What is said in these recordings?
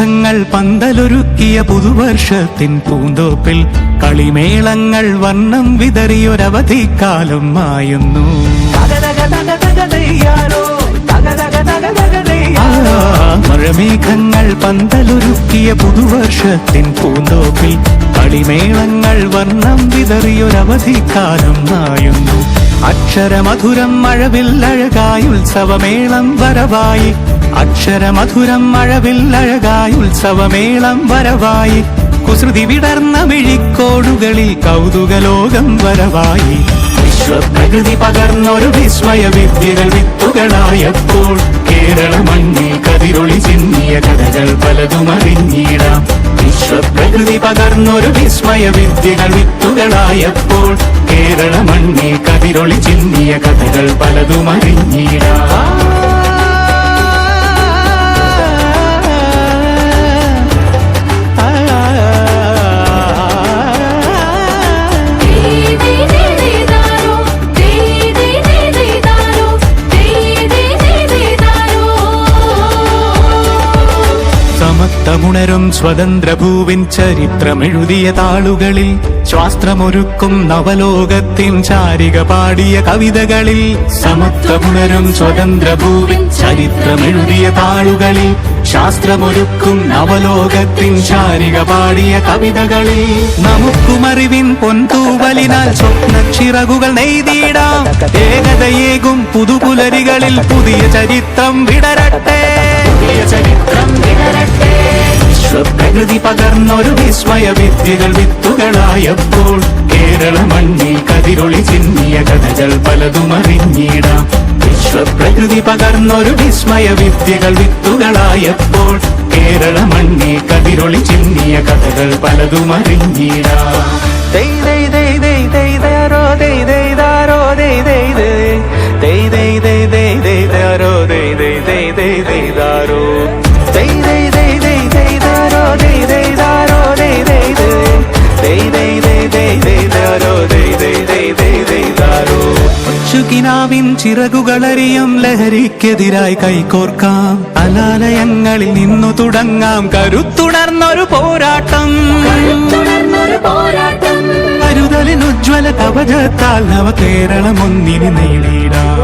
മധുരമേഘങ്ങൾ പന്തലൊരുക്കിയ പുതുവർഷത്തിൻ പൂന്തോപ്പിൽ കളിമേളങ്ങൾ വർണ്ണം വിതറിയൊരവധിക്കാലം മായുന്നു. മഴമേഘങ്ങൾ പന്തലൊരുക്കിയ പുതുവർഷത്തിൻ പൂന്തോപ്പിൽ കളിമേളങ്ങൾ വർണ്ണം വിതറിയൊരവധിക്കാലം മായുന്നു. അക്ഷരമധുരം മഴവില്ലഴകായി ഉത്സവമേളം വരവായി. അക്ഷരമധുരം മഴവില്ലഴകായി ഉത്സവമേളം വരവായി. കുസൃതി വിടർന്ന മിഴിക്കോടുകളിൽ കൗതുകലോകം വരവായി. വിശ്വപ്രകൃതി പകർന്നൊരു വിസ്മയ വിദ്യകൾ വിത്തുകളായപ്പോൾ കേരള മണ്ണിൽ കതിരൊളി ചിന്നിയ കഥകൾ പലതും അറിഞ്ഞിടാം. വിശ്വപ്രകൃതി പകർന്നൊരു വിസ്മയ വിദ്യകൾ വിത്തുകളായപ്പോൾ കേരള മണ്ണിൽ കതിരൊളി ചിന്നിയ കഥകൾ പലതും അറിഞ്ഞിടാം. സമത്വമുണരും സ്വതന്ത്രഭൂവിൻ ചരിത്രമെഴുതിയ താളുകളിൽ ശാസ്ത്രമൊരുക്കും നവലോകത്തിൻ ചാരിക പാടിയ കവിതകളിൽ. സമത്വമുണരും സ്വതന്ത്രഭൂവിൻ ചരിത്രമെഴുതിയ താളുകളിൽ ശാസ്ത്രമൊരുക്കും നവലോകത്തിൻ ചാരിക പാടിയ കവിതകളിൽ. നമുക്കുമറിവിൻ പൊന്തൂവലിനാൽ സ്വപ്നച്ചിറകുകൾ നെയ്തിടാം. ഏകതയേകും പുതുപുലരികളിൽ പുതിയ ചരിത്രം വിടരട്ടെ. വിശ്വപ്രകൃതി പകർന്നൊരു വിസ്മയ വിദ്യകൾ വിത്തുകളായപ്പോൾ കേരള മണ്ണിൽ കതിരൊളി ചിന്നിയ കഥകൾ പലതും അറിഞ്ഞിടാം. വിശ്വപ്രകൃതി പകർന്നൊരു വിസ്മയ വിദ്യകൾ വിത്തുകളായപ്പോൾ കേരള മണ്ണിൽ കതിരൊളി ചിന്നിയ കഥകൾ പലതും അറിഞ്ഞിടാം. ിൻ ചിറകുകളറിയും ലഹരിക്കെതിരായി കൈകോർക്കാം. അലാലയങ്ങളിൽ നിന്നു തുടങ്ങാം കരുത്തുണർന്നൊരു പോരാട്ടം. കരുതലിനുജ്വല കവചത്താൽ നവകേരളം ഒന്നിന് നേടിടാം.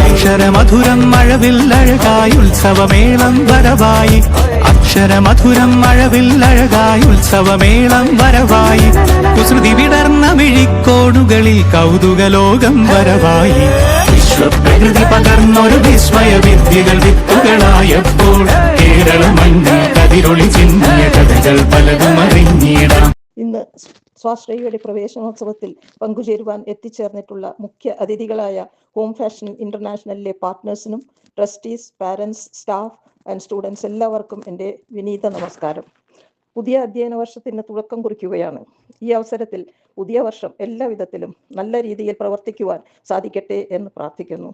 അക്ഷരമധുരം മഴവില്ലഴകായി ഉത്സവമേളം വരവായി. അക്ഷരമധുരം മഴവില്ലഴകായി ഉത്സവമേളം വരവായി. കുസൃതി വിടർന്ന മിഴിക്കോടുകളിൽ കൗതുകലോകം വരവായി. വിശ്വപ്രകൃതി പകർന്നൊരു വിസ്മയ വിദ്യകൾ വിത്തുകളായപ്പോൾ കേരള മണ്ണിൽ കതിരൊളി ചിന്നിയ കഥകൾ പലതും അറിഞ്ഞിടാം. ഇന്ന് സ്വാശ്രയയുടെ പ്രവേശനോത്സവത്തിൽ പങ്കുചേരുവാൻ എത്തിച്ചേർന്നിട്ടുള്ള മുഖ്യ അതിഥികളായ ഹോം ഫാഷൻ ഇന്റർനാഷണലിലെ പാർട്ട്നേഴ്സിനും trustees, parents, staff and students എല്ലാവർക്കും എൻ്റെ വിനീത നമസ്കാരം. പുതിയ അധ്യയന വർഷത്തിന് തുടക്കം കുറിക്കുകയാണ്. ഈ അവസരത്തിൽ പുതിയ വർഷം എല്ലാ വിധത്തിലും നല്ല രീതിയിൽ പ്രവർത്തിക്കുവാൻ സാധിക്കട്ടെ എന്ന് പ്രാർത്ഥിക്കുന്നു.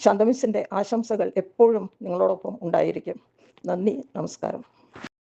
ശാന്തമിസിൻ്റെ ആശംസകൾ എപ്പോഴും നിങ്ങളോടൊപ്പം ഉണ്ടായിരിക്കും. നന്ദി, നമസ്കാരം.